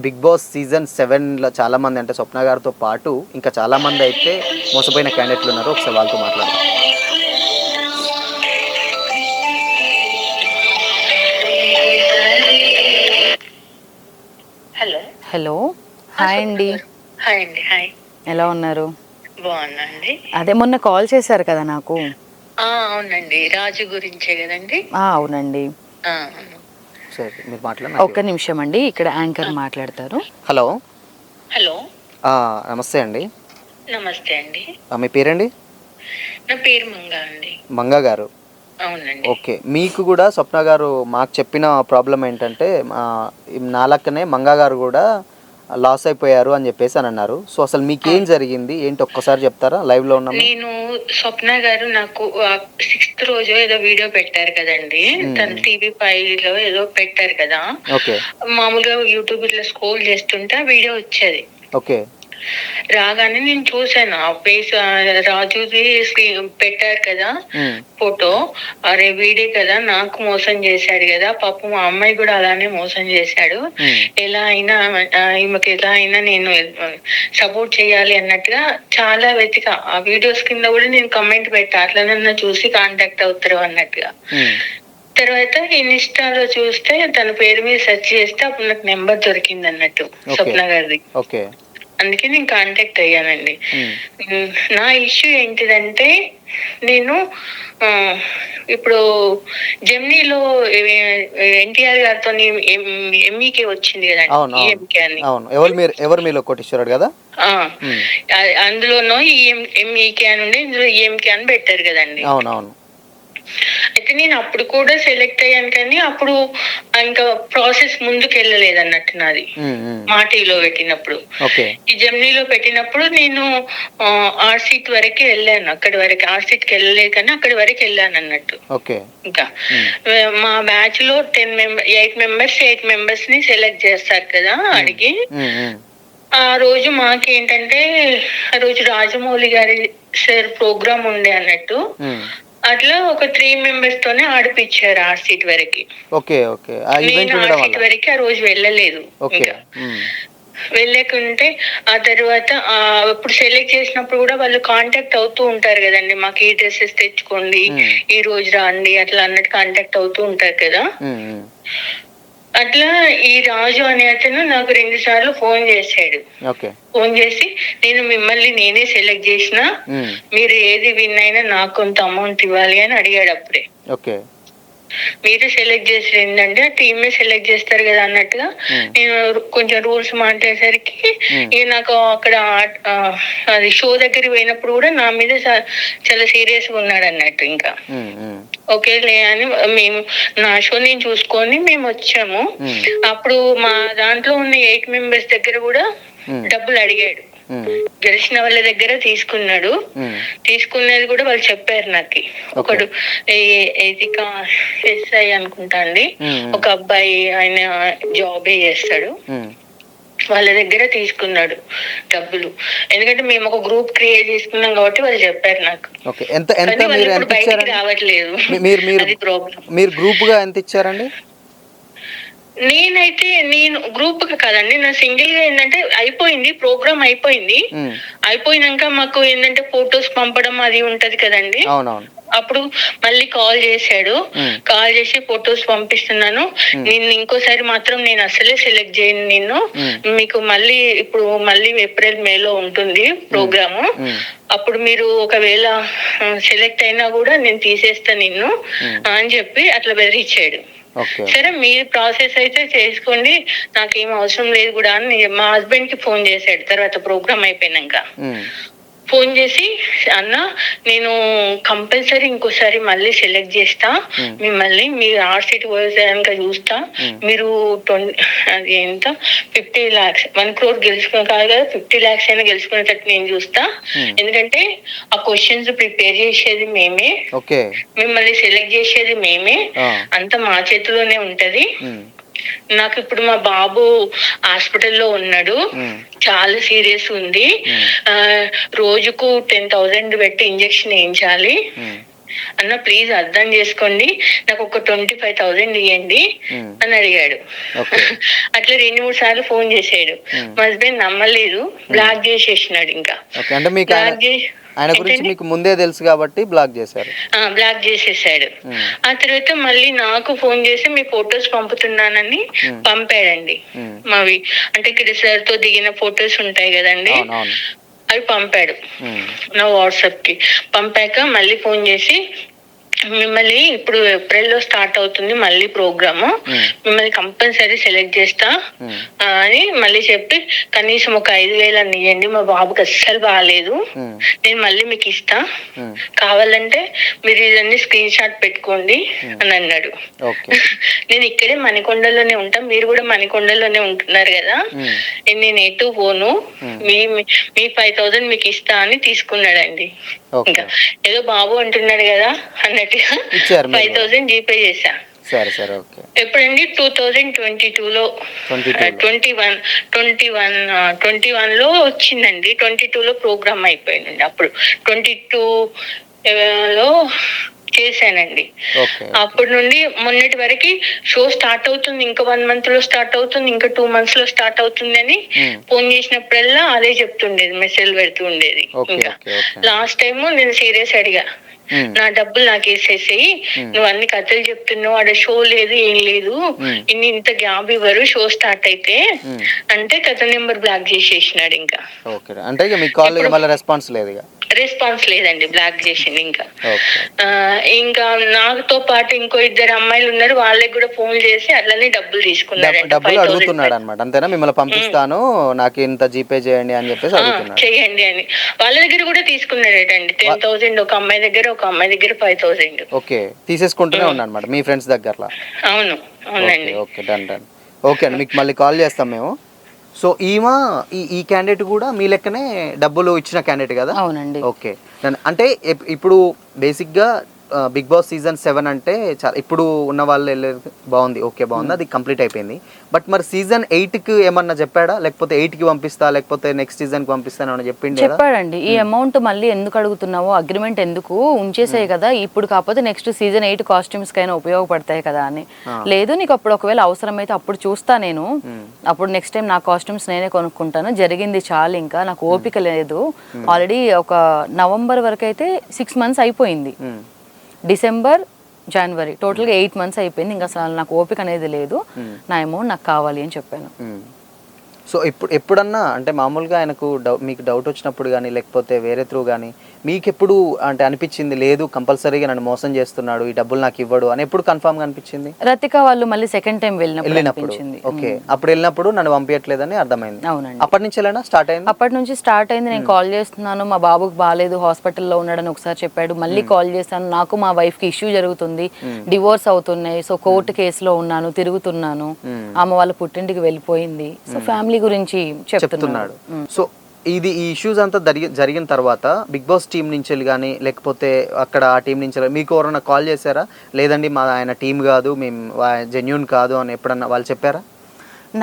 బిగ్ బాస్ సీజన్ 7లో చాలా మంది, అంటే స్వప్న గారితో పాటు ఇంకా చాలా మంది అయితే మోసపోయిన క్యాండిడేట్లు ఉన్నారు. ఒకసారి వాళ్ళతో మాట్లాడదాం. హలో, హాయ్ అండి. హాయ్ అండి. హాయ్, ఎలా ఉన్నారు? బాగున్నా అండి. అదే మొన్న కాల్ చేశారు కదా నాకు. అవునండి, రాజు గురించే కదండి? అవునండి. ఒక్క నిమిషం అండి, ఇక్కడ యాంకర్ మాట్లాడతారు. హలో. హలో, నమస్తే అండి. నమస్తే అండి. మీ పేరండి? నా పేరు మంగా అండి. మంగా గారు. అవునండి. ఓకే, మీకు కూడా స్వప్న గారు మాకు చెప్పిన ప్రాబ్లం ఏంటంటే నా లెక్కనే మంగా గారు కూడా లాస్ అయిపోయారు అని చెప్పేసి అని అన్నారు. సో అసలు మీకేం జరిగింది ఏంటి ఒక్కసారి చెప్తారా? లైవ్ లో ఉన్నాము. నేను స్వప్న గారు నాకు 6th రోజు ఏదో వీడియో పెట్టారు కదండి, తన TV5 లో ఏదో పెట్టారు కదా. మామూలుగా యూట్యూబ్ ఇట్లా స్క్రోల్ చేస్తుంటే వీడియో వచ్చేది. రాగానే నేను చూసాను, ఆ ఫేస్ రాజుది పెట్టారు కదా ఫోటో. అరే వీడే కదా నాకు మోసం చేశాడు కదా, పాపం మా అమ్మాయి కూడా అలానే మోసం చేశాడు, ఎలా అయినా ఈమెకి ఎలా అయినా నేను సపోర్ట్ చేయాలి అన్నట్టుగా చాలా వెతికా. ఆ వీడియోస్ కింద కూడా నేను కమెంట్ పెట్టా, అట్లనన్నా చూసి కాంటాక్ట్ అవుతారు అన్నట్టుగా. తర్వాత ఇన్స్టాలో చూస్తే తన పేరు మీద సెర్చ్ చేస్తే అప్పుడు నాకు నెంబర్ దొరికింది అన్నట్టు స్వప్న గారిది. అందుకే నేను కాంటాక్ట్ అయ్యానండి. నా ఇష్యూ ఏంటిదంటే, నేను ఇప్పుడు జెమినీలో ఎన్టీఆర్ గారితో ఎంఈకే వచ్చింది కదండి, ఈఎంకే అని. ఎవరు మీలో కోటేశ్వరుడు కదా, అందులోనూ ఎంఈకే అని ఉండే, ఇందులో ఈఎంకే అని పెట్టారు కదండి. అవునవును. అయితే నేను అప్పుడు కూడా సెలెక్ట్ అయ్యాను, కానీ అప్పుడు ఇంకా ప్రాసెస్ ముందుకు వెళ్ళలేదు అన్నట్టు నాది. మా టీవీలో పెట్టినప్పుడు, ఈ జెమినీలో పెట్టినప్పుడు నేను ఆర్సీట్ వరకు వెళ్ళాను. అక్కడి వరకు ఆర్సీట్కి వెళ్ళలేదు, కానీ అక్కడి వరకు వెళ్ళాను అన్నట్టు. ఇంకా మా బ్యాచ్ లో 8 members ని సెలెక్ట్ చేస్తారు కదా అడిగి. ఆ రోజు మాకేంటంటే, ఆ రోజు రాజమౌళి గారి సార్ ప్రోగ్రామ్ ఉండే అన్నట్టు. అట్లా ఒక 3 members తోనే ఆడిపించారు ఆ సీట్ వరకు. నేను ఆ సీట్ వరకు ఆ రోజు వెళ్ళలేదు. వెళ్ళకుంటే ఆ తర్వాత ఇప్పుడు సెలెక్ట్ చేసినప్పుడు కూడా వాళ్ళు కాంటాక్ట్ అవుతూ ఉంటారు కదండి, మాకు ఈ డ్రెస్సెస్ తెచ్చుకోండి, ఈ రోజు రండి, అట్లా అన్నట్టు కాంటాక్ట్ అవుతూ ఉంటారు కదా. అట్లా ఈ రాజు అనే అతను నాకు 2 సార్లు ఫోన్ చేశాడు. ఫోన్ చేసి, నేను మిమ్మల్ని నేనే సెలెక్ట్ చేసిన, మీరు ఏది విన్ అయినా నాకు కొంత అమౌంట్ ఇవ్వాలి అని అడిగాడు. అప్పుడే మీరు సెలెక్ట్ చేసి ఏంటంటే టీమే సెలెక్ట్ చేస్తారు కదా అన్నట్టుగా నేను కొంచెం రూల్స్ మాట్లాడేసరికి ఇక నాకు అక్కడ అది షో దగ్గరికి పోయినప్పుడు కూడా నా మీద చాలా సీరియస్ గా ఉన్నాడు అన్నట్టు. ఇంకా ఓకేలే అని మేము నా షో నేను చూసుకొని మేము వచ్చాము. అప్పుడు మా దాంట్లో ఉన్న 8 members దగ్గర కూడా డబ్బులు అడిగాడు. గెలిచిన వాళ్ళ దగ్గర తీసుకున్నాడు. తీసుకున్నది కూడా వాళ్ళు చెప్పారు నాకు. ఒకడు ఇది ఎస్ఐ అనుకుంటా అండి, ఒక అబ్బాయి, ఆయన జాబే చేస్తాడు. వాళ్ళ దగ్గర తీసుకున్నాడు డబ్బులు. ఎందుకంటే మేము ఒక గ్రూప్ క్రియేట్ చేసుకున్నాం కాబట్టి వాళ్ళు చెప్పారు నాకు. ఓకే, ఎంత ఎంత మీరు ఎంత ఇచ్చారండి? రావట్లేదు, అది ప్రాబ్లం. మీరు గ్రూప్ గా ఎంత ఇచ్చారండి? నేను గ్రూప్ గా కదండి, నా సింగిల్ గా ఏంటంటే అయిపోయింది, ప్రోగ్రామ్ అయిపోయినాక మాకు ఏంటంటే ఫొటోస్ పంపడం అది ఉంటది కదండి. అప్పుడు మళ్ళీ కాల్ చేశాడు, కాల్ చేసి ఫొటోస్ పంపిస్తున్నాను, నేను ఇంకోసారి మాత్రం నేను అసలే సెలెక్ట్ చేయను నిన్ను, మీకు మళ్ళీ ఏప్రిల్ మేలో ఉంటుంది ప్రోగ్రాము, అప్పుడు మీరు ఒకవేళ సెలెక్ట్ అయినా కూడా నేను తీసేస్తా నిన్ను అని చెప్పి అట్లా బెదిరించాడు. సరే మీరు ప్రాసెస్ అయితే చేసుకోండి, నాకేం అవసరం లేదు కూడా అని మా హస్బెండ్ కి ఫోన్ చేశాడు. తర్వాత ప్రోగ్రామ్ అయిపోయినాక ఫోన్ చేసి, అన్న నేను కంపల్సరీ ఇంకోసారి మళ్ళీ సెలెక్ట్ చేస్తా మిమ్మల్ని, మీరు ఆర్సీటీ కనుక చూస్తా, మీరు అది ఎంత 50 lakhs 1 crore గెలుచుకుని కాదు కదా, 50 lakhs అయినా గెలుచుకునేటట్టు నేను చూస్తా, ఎందుకంటే ఆ క్వశ్చన్స్ ప్రిపేర్ చేసేది మేమే, మిమ్మల్ని సెలెక్ట్ చేసేది మేమే, అంత మా చేతిలోనే ఉంటది. నాకు ఇప్పుడు మా బాబు హాస్పిటల్లో ఉన్నాడు, చాలా సీరియస్ ఉంది, రోజుకు 10,000 పెట్టి ఇంజెక్షన్ వేయించాలి అన్న, ప్లీజ్ అర్థం చేసుకోండి, నాకు ఒక 25,000 ఇవ్వండి అని అడిగాడు. అట్లా 2-3 సార్లు ఫోన్ చేసాడు. మా హస్బెండ్ నమ్మలేదు, బ్లాక్ చేసేసినాడు. ఇంకా ఆయన గురించి మీకు ముందే తెలుసు కాబట్టి బ్లాక్ చేసేసాడు. ఆ తర్వాత మళ్ళీ నాకు ఫోన్ చేసి మీ ఫొటోస్ పంపుతున్నానని పంపాడండి. మావి అంటే ఇక్కడ సార్ తో దిగిన ఫొటోస్ ఉంటాయి కదండి, అవి పంపాడు నా వాట్సాప్ కి. పంపాక మళ్ళీ ఫోన్ చేసి, మిమ్మల్ని ఇప్పుడు ఏప్రిల్లో స్టార్ట్ అవుతుంది మళ్ళీ ప్రోగ్రాము, మిమ్మల్ని కంపల్సరీ సెలెక్ట్ చేస్తా అని మళ్ళీ చెప్పి, కనీసం ఒక 5,000 అని ఇవ్వండి, మా బాబుకి అస్సలు బాగాలేదు, నేను మళ్ళీ మీకు ఇస్తా, కావాలంటే మీరు ఇదన్నీ స్క్రీన్ షాట్ పెట్టుకోండి అని అన్నాడు. నేను ఇక్కడే మణికొండలోనే ఉంటా, మీరు కూడా మణికొండలోనే ఉంటున్నారు కదా, నేను ఎటు పోను, మీ 5,000 మీకు ఇస్తా అని తీసుకున్నాడండి. ఇంకా ఏదో బాబు అంటున్నాడు కదా అన్నట్టుగా 5,000 జీపే చేశా. ఎప్పుడండి 2022లో 21లో వచ్చిందండి. 22లో ప్రోగ్రామ్ అయిపోయిందండి. అప్పుడు 22లో చేశానండి. అప్పటి నుండి మొన్నటి వరకు షో స్టార్ట్ అవుతుంది, ఇంకా 1 month లో స్టార్ట్ అవుతుంది, ఇంకా 2 months లో స్టార్ట్ అవుతుంది అని ఫోన్ చేసినప్పుడల్లా అదే చెప్తుండేది, మెసేజ్ పెడుతూ ఉండేది. ఇంకా లాస్ట్ టైం నేను సీరియస్ అడిగా, నా డబ్బులు నాకు వేసేసేయి, నువ్వు అన్ని కథలు చెప్తున్నావు, ఆడ షో లేదు ఏం లేదు, ఇంత గ్యాప్ ఇవ్వరు షో స్టార్ట్ అయితే అంటే కథ నెంబర్ బ్లాక్ చేసేసినాడు. ఇంకా రెస్పాన్స్ లేదండి, బ్లాక్ చేసింది. ఇంకా నాతో పాటు ఇంకో 2 అమ్మాయిలు ఉన్నారు, వాళ్ళకి కూడా ఫోన్ చేసి అట్లనే డబ్బులు తీసుకున్నాడు, అడుగుతున్నాడు అనమాట. అంతేనా, మిమ్మల్ని పంపిస్తాను, నాకు ఇంత జీపే చేయండి అని చెప్పేసి చేయండి అని. వాళ్ళ దగ్గర కూడా తీసుకున్నాడటండి 10,000, ఒక అమ్మాయి దగ్గర 5,000. ఓకే, తీసేసుకుంటూనే ఉన్నా అనమాట మీ ఫ్రెండ్స్ దగ్గర. అవునండి. Okay, done. ఓకే అండి, మీకు మళ్ళీ కాల్ చేస్తాం మేము. సో ఈ క్యాండిడేట్ కూడా మీ లెక్కనే డబ్బులు ఇచ్చిన క్యాండిడేట్ కదా? అవునండి. ఓకే, అంటే ఇప్పుడు బేసిక్గా బిగ్ బాస్ సీజన్ 7 అంటే చాలా ఇప్పుడు ఉన్న వాళ్ళు వెళ్ళేది బాగుంది, ఓకే బాగుంది, అది కంప్లీట్ అయిపోయింది. బట్ మరి సీజన్ 8కి ఏమన్నా చెప్పాడా, లేకపోతే 8కి పంపిస్తా, లేకపోతే నెక్స్ట్ సీజన్కి పంపిస్తాను అని చెప్పాడండి. ఈ అమౌంట్ మళ్ళీ ఎందుకు అడుగుతున్నావో, అగ్రిమెంట్ ఎందుకు ఉంచేసాయి కదా, ఇప్పుడు కాకపోతే నెక్స్ట్ సీజన్ 8 కాస్ట్యూమ్స్ కైనా ఉపయోగపడతాయి కదా అని. లేదు, నీకు అప్పుడు ఒకవేళ అవసరమైతే అప్పుడు చూస్తా నేను, అప్పుడు నెక్స్ట్ టైం నా కాస్ట్యూమ్స్ నేనే కొనుక్కుంటాను, జరిగింది చాలు, ఇంకా నాకు ఓపిక లేదు. ఆల్రెడీ ఒక నవంబర్ వరకు అయితే 6 months అయిపోయింది, డిసెంబర్ జనవరి టోటల్గా 8 months అయిపోయింది, ఇంకా అసలు నాకు ఓపిక అనేది లేదు, నా అమౌంట్ నాకు కావాలి అని చెప్పాను. సో ఎప్పుడన్నా అంటే మామూలుగా ఆయనకు మీకు డౌట్ వచ్చినప్పుడు కానీ, లేకపోతే వేరే త్రూ కానీ మీకు ఎప్పుడు అంటే అనిపించింది, లేదు కంపల్సరీగా నన్ను మోసం చేస్తున్నాడు, ఈ డబ్బులు నాకు ఇవ్వడు అని ఎప్పుడు కన్ఫర్మ్ గా అనిపించింది? రతిక వాళ్ళు మళ్ళీ సెకండ్ టైం వెళ్ళినప్పుడు. ఓకే, అప్పుడు వెళ్ళినప్పుడు నన్ను పంపించట్లేదని అర్థమైంది. అవునండి. అప్పటి నుంచి స్టార్ట్ అయింది? అప్పటి నుంచి స్టార్ట్ అయింది. నేను కాల్ చేస్తున్నాను, మా బాబుకి బాగాలేదు, హాస్పిటల్లో ఉన్నాడని ఒకసారి చెప్పాడు, మళ్ళీ కాల్ చేశాను, నాకు మా వైఫ్ కి ఇష్యూ జరుగుతుంది, డివోర్స్ అవుతున్నాయి, సో కోర్టు కేసులో ఉన్నాను, తిరుగుతున్నాను, ఆమె వాళ్ళ పుట్టింటికి వెళ్ళిపోయింది, సో ఫ్యామిలీ గురించి చెప్తున్నాడు. సో ఈ ఇష్యూస్ అంతా జరిగిన తర్వాత బిగ్ బాస్ టీం నుంచి కానీ, లేకపోతే అక్కడ ఆ టీం నుంచి మీకు ఎవరైనా కాల్ చేశారా, లేదండి మా ఆయన టీం కాదు, మేము జెన్యూన్ కాదు అని ఎప్పుడన్నా వాళ్ళు చెప్పారా?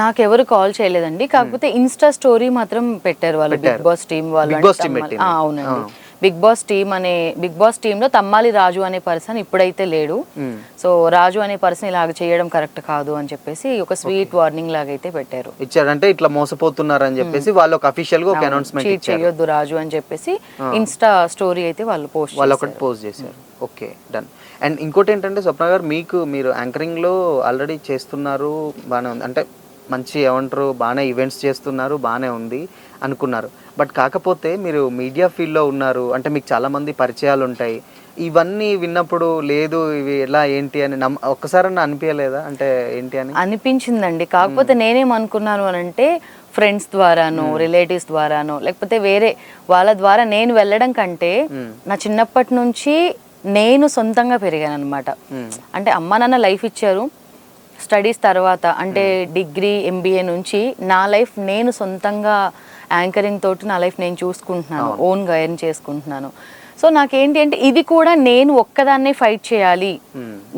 నాకెవరు కాల్ చేయలేదండి, కాకపోతే ఇన్స్టా స్టోరీ మాత్రం పెట్టారు వాళ్ళు, బిగ్ బాస్ టీమ్ వాళ్ళు. Big Boss team పెట్టింది. అవునండి, బిగ్ బాస్ టీమ్ లో తమ్మాలి రాజు అనే పర్సన్ ఇప్పుడైతే లేడు. సో రాజు అనే పర్సన్ ఇలాగ చేయడం కరెక్ట్ కాదు అని చెప్పేసి ఒక స్వీట్ వార్నింగ్ లాగా అయితే పెట్టారు. ఇచ్చారంటే ఇట్లా మోసపోతున్నారు అని చెప్పేసి వాళ్ళు ఒక అఫీషియల్ గా ఒక అనౌన్స్మెంట్ చీట్ చేయొద్దు రాజు అని చెప్పేసి ఇన్స్టా స్టోరీ అయితే వాళ్ళు ఒకటి పోస్ట్ చేశారు. Okay, done. అండ్ ఇంకోటి ఏంటంటే స్వప్న గారు, మీరు యాంకరింగ్ లో ఆల్రెడీ చేస్తున్నారు, బాగానే ఉంది, అంటే మంచి ఏమంటారు బాగానే ఈవెంట్స్ చేస్తున్నారు, బాగానే ఉంది అనుకున్నారు. బట్ కాకపోతే మీరు మీడియా ఫీల్డ్లో ఉన్నారు అంటే మీకు చాలామంది పరిచయాలు ఉంటాయి. ఇవన్నీ విన్నప్పుడు లేదు ఇవి ఎలా ఏంటి అని ఒక్కసారన్నా అనిపించలేదా, అంటే ఏంటి అని? అనిపించిందండి, కాకపోతే నేనేమనుకున్నాను అని అంటే ఫ్రెండ్స్ ద్వారానో రిలేటివ్స్ ద్వారానో లేకపోతే వేరే వాళ్ళ ద్వారా నేను వెళ్ళడం కంటే నా చిన్నప్పటి నుంచి నేను సొంతంగా పెరిగాను అనమాట. అంటే అమ్మ నాన్న లైఫ్ ఇచ్చారు, స్టడీస్ తర్వాత అంటే డిగ్రీ ఎంబీఏ నుంచి నా లైఫ్ నేను సొంతంగా యాంకరింగ్ తోటి నా లైఫ్ నేను చూసుకుంటున్నాను, ఓన్గా ఎర్న్ చేసుకుంటున్నాను. సో నాకేంటి అంటే ఇది కూడా నేను ఒక్కదాన్నే ఫైట్ చేయాలి,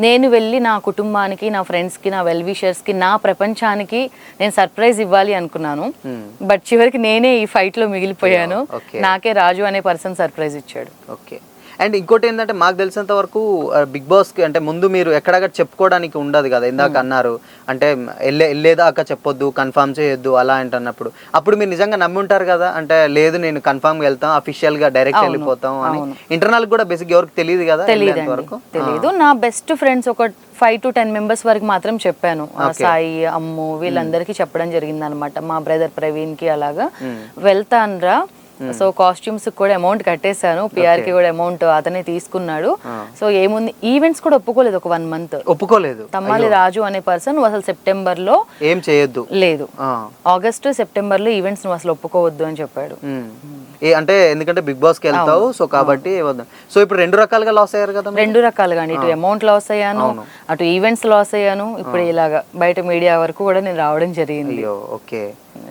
నేను వెళ్ళి నా కుటుంబానికి, నా ఫ్రెండ్స్కి, నా వెల్ విషర్స్కి, నా ప్రపంచానికి నేను సర్ప్రైజ్ ఇవ్వాలి అనుకున్నాను. బట్ చివరికి నేనే ఈ ఫైట్లో మిగిలిపోయాను. నాకే రాజు అనే పర్సన్ సర్ప్రైజ్ ఇచ్చాడు. ఓకే. అండ్ ఇంకోటి ఏంటంటే మాకు తెలిసినంత వరకు బిగ్ బాస్కి అంటే ముందు మీరు ఎక్కడక్కడ చెప్పుకోవడానికి ఉండదు కదా, ఇందాక అన్నారు అంటే వెళ్ళేదాకా చెప్పొద్దు, కన్ఫర్మ్ చేయొద్దు అలా అంటున్నప్పుడు అప్పుడు మీరు నిజంగా నమ్మి ఉంటారు కదా, అంటే లేదు నేను కన్ఫర్మ్గా వెళ్తాం, అఫీషియల్గా డైరెక్ట్ వెళ్ళిపోతాం అని. ఇంటర్నల్ కూడా బేసిక్ ఎవరికి తెలియదు కదా, తెలియదు. నా బెస్ట్ ఫ్రెండ్స్ ఒక 5 to 10 మెంబర్స్ వరకు మాత్రం చెప్పాను, సాయి, అమ్ము వీళ్ళందరికీ చెప్పడం జరిగింది అనమాట. మా బ్రదర్ ప్రవీణ్ కి అలాగా వెళ్తాన్రా, సో కాస్ట్యూమ్స్ కూడా అమౌంట్ కట్టేశాను, పిఆర్ కి కూడా అమౌంట్ అతనే తీసుకున్నాడు. సో ఏముంది, ఈవెంట్స్ కూడా ఒప్పుకోలేదు, ఒక 1 month ఒప్పుకోలేదు. తమ్మాలి రాజు అనే పర్సన్ నువ్వు అసలు సెప్టెంబర్ లో ఏం చేయొద్దు, లేదు ఆగస్ట్ సెప్టెంబర్ లో ఈవెంట్స్ నువ్వు అసలు ఒప్పుకోవద్దు అని చెప్పాడు. అంటే ఎందుకంటే బిగ్ బాస్ కి వెళ్తావు, సో కాబట్టి సో ఇప్పుడు 2 రకాలుగా లాస్ అయ్యారు కదా. 2 రకాలుగా అండి, ఇటు అమౌంట్ లాస్ అయ్యాను, అటు ఈవెంట్స్ లాస్ అయ్యాను, ఇప్పుడు ఇలాగా బయట మీడియా వరకు కూడా నేను రావడం జరిగింది. ఓకే,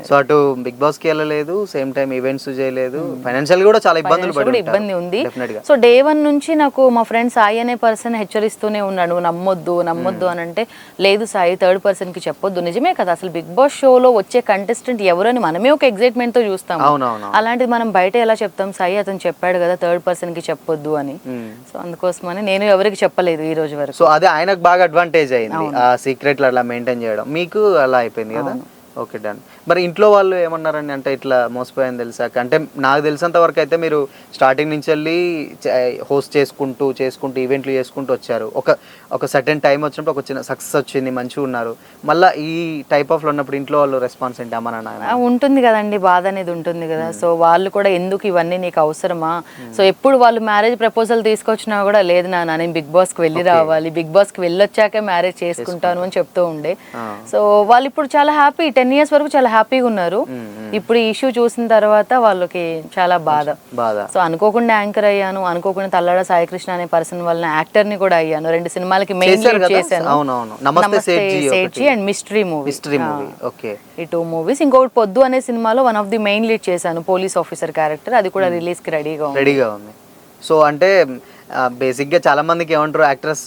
సో అటు బిగ్ బాస్ కి వెళ్ళలేదు, సేమ్ టైం ఈవెంట్స్ చేయలేదు, ఫైనాన్షియల్ కూడా చాలా ఇబ్బంది ఉంది. సో డే 1 నుంచి నాకు మా ఫ్రెండ్ సాయి అనే పర్సన్ హెచ్చరిస్తూనే ఉన్నాడు, నమ్మొద్దు అని అంటే లేదు సాయి, థర్డ్ పర్సన్ కి చెప్పొద్దు. నిజమే కదా, అసలు బిగ్ బాస్ షోలో వచ్చే కంటెస్టెంట్ ఎవరని మనమే ఒక ఎక్సైట్మెంట్ తో చూస్తాం, అలాంటిది మనం బయట ఎలా చెప్తాం? సాయి అతను చెప్పాడు కదా థర్డ్ పర్సన్ కి చెప్పొద్దు అని, సో అందుకోసమని నేను ఎవరికి చెప్పలేదు ఈ రోజు వరకు. సో అదే ఆయనకు బాగా అడ్వాంటేజ్ అయింది ఆ సీక్రెట్ అలా మెయింటైన్ చేయడం, మీకు అలా అయిపోయింది కదా. Okay, done. మరి ఇంట్లో వాళ్ళు ఏమన్నారండి, అంటే ఇట్లా మోసపోయాను తెలిసాక? అంటే నాకు తెలిసినంత వరకు అయితే మీరు స్టార్టింగ్ నుంచి వెళ్ళి హోస్ట్ చేసుకుంటూ ఈవెంట్లు చేసుకుంటూ వచ్చారు, ఒక సర్టెన్ టైం వచ్చినప్పుడు ఒక చిన్న సక్సెస్ వచ్చింది, మంచిగా ఉన్నారు. మళ్ళీ ఈ టైప్ ఆఫ్ లో ఉన్నప్పుడు ఇంట్లో వాళ్ళు రెస్పాన్స్ ఏంటి? అమ్మ నాన్న ఉంటుంది కదండి, బాధ అనేది ఉంటుంది కదా. సో వాళ్ళు కూడా ఎందుకు ఇవన్నీ నీకు అవసరమా? సో ఎప్పుడు వాళ్ళు మ్యారేజ్ ప్రపోజల్ తీసుకొచ్చినా కూడా లేదు నాన్న నేను బిగ్ బాస్ కి వెళ్ళి రావాలి, బిగ్ బాస్ కి వెళ్ళొచ్చాకే మ్యారేజ్ చేసుకుంటాను అని చెప్తూ ఉండే. సో వాళ్ళు ఇప్పుడు చాలా హ్యాపీ, 10 years వరకు చాలా హ్యాపీగా ఉన్నారు. ఇప్పుడు ఈ ఇష్యూ చూసిన తర్వాత వాళ్ళకి చాలా బాధ. సో అనుకోకుండా యాంకర్ అయ్యాను, అనుకోకుండా తల్లాడ సాయికృష్ణ అనే పర్సన్ వల్ల యాక్టర్ ని కూడా అయ్యాను. 2 సినిమాలకి మెయిన్ లీడ్ చేశాను, నమస్తే సేఠ్జీ అండ్ మిస్టరీ మూవీ. ఈ 2 movies. ఇంకొకటి పొద్దు అనే సినిమాలో one of the main lead చేశాను, పోలీస్ ఆఫీసర్ క్యారెక్టర్, అది కూడా రిలీజ్ కి రెడీగా ఉంది. సో అంటే బేసిక్గా చాలా మందికి ఏమంటారు, యాక్ట్రెస్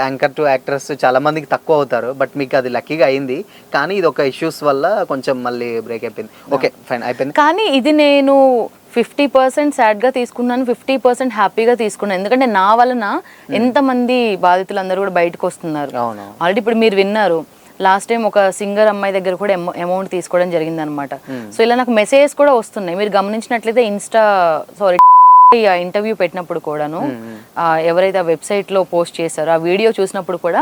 యాంకర్ టు యాక్ట్రెస్ చాలా మందికి తక్కువ అవుతారు, బట్ మీకు అది లక్కీగా అయింది. కానీ ఇది ఒక ఇష్యూస్ వల్ల కొంచెం మళ్ళీ బ్రేక్ అయిపోయింది. ఓకే, ఫైన్, అయిపోయింది. కానీ ఇది నేను 50% సాడ్ గా తీసుకున్నాను, 50% హ్యాపీగా తీసుకున్నాను. ఎందుకంటే నా వలన ఎంతమంది బాధితులు అందరూ కూడా బయటకు వస్తున్నారు. ఆల్రెడీ ఇప్పుడు మీరు విన్నారు, లాస్ట్ టైం ఒక సింగర్ అమ్మాయి దగ్గర కూడా అమౌంట్ తీసుకోవడం జరిగింది అనమాట. సో ఇలా నాకు మెసేజెస్ కూడా వస్తున్నాయి, మీరు గమనించినట్లయితే ఆ ఇంటర్వ్యూ పెట్టినప్పుడు కూడాను ఎవరైతే ఆ వెబ్సైట్ లో పోస్ట్ చేశారో ఆ వీడియో చూసినప్పుడు కూడా